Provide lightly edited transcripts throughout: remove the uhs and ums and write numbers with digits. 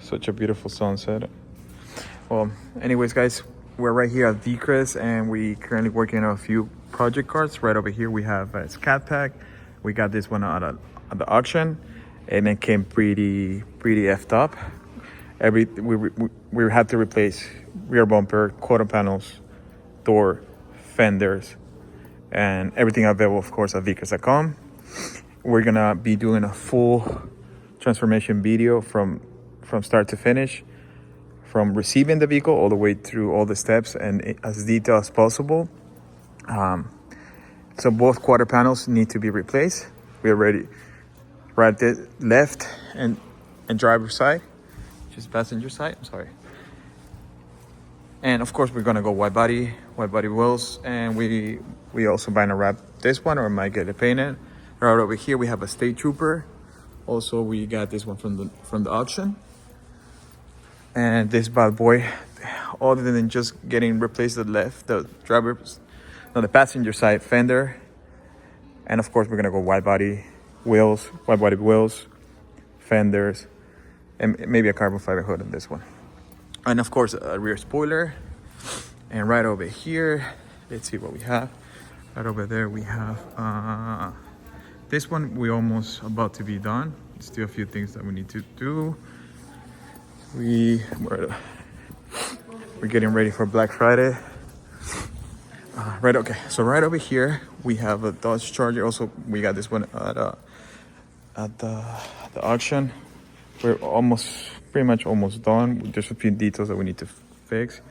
Such a beautiful sunset. Well, anyways, guys, we're right here at Vicrez, and we currently working on a few project cards. Right over here, we have a Scat Pack. We got this one at the auction, and it came pretty effed up. We had to replace rear bumper, quarter panels, door, fenders, and everything available, of course, at vicrez.com. We're gonna be doing a full transformation video from start to finish, from receiving the vehicle all the way through all the steps and as detailed as possible. So both quarter panels need to be replaced. We already right there, left and driver's side, just passenger side. I'm sorry. And of course, we're gonna go wide body wheels, and we also gonna wrap this one, or might get it painted. Right over here, we have a State Trooper. Also, we got this one from the auction. And this bad boy, other than just getting replaced the passenger side fender. And of course, we're gonna go wide body wheels, fenders, and maybe a carbon fiber hood on this one. And of course, a rear spoiler. And right over here, let's see what we have. Right over there, we have this one. We almost about to be done. Still a few things that we need to do. We're getting ready for Black Friday. Okay. So right over here, we have a Dodge Charger. Also, we got this one at the auction. We're pretty much almost done. Just a few details that we need to fix.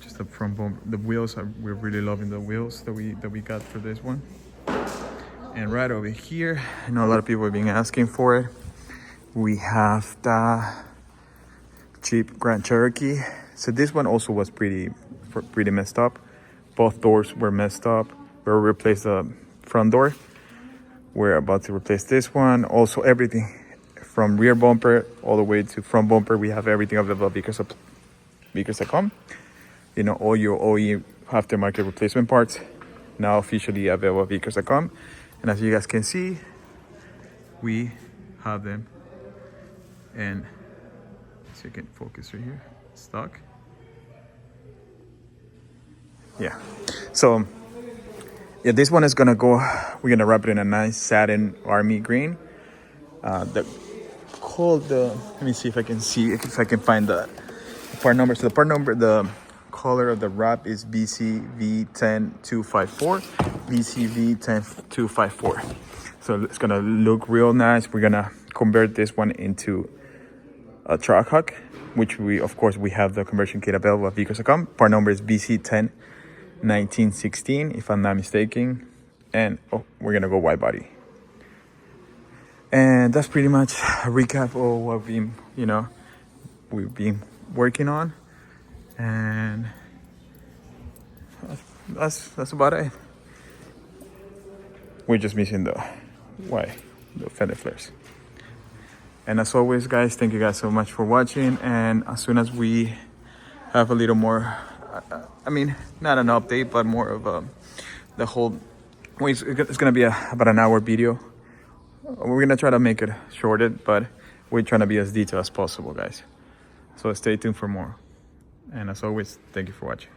Just the front bumper, the wheels. We're really loving the wheels that we got for this one. And right over here, I know a lot of people have been asking for it. We have the Jeep Grand Cherokee. So this one also was pretty messed up. Both doors were messed up. We replaced the front door. We're about to replace this one. Also, everything from rear bumper all the way to front bumper, we have everything available at vicrez.com. You know, all your OE aftermarket replacement parts now officially available at vicrez.com. And as you guys can see, we have them. And so you can focus right here, stock. Yeah. So yeah, this one is gonna go. We're gonna wrap it in a nice satin army green. Let me see if I can find the part number. So the part number, the color of the wrap is BCV10254. BCV10254. So it's gonna look real nice. We're gonna convert this one into a truck hawk, which we have the conversion kit available at vicrez.com. Part number is BC101916, if I'm not mistaken. And we're gonna go wide body. And that's pretty much a recap of what we've been working on. And that's about it. We're just missing the fender flares. And as always, guys, thank you guys so much for watching. And as soon as we have a little more, not an update, but more of the whole, it's gonna be about an hour video. We're gonna try to make it shorter, but we're trying to be as detailed as possible, guys. So stay tuned for more. And as always, thank you for watching.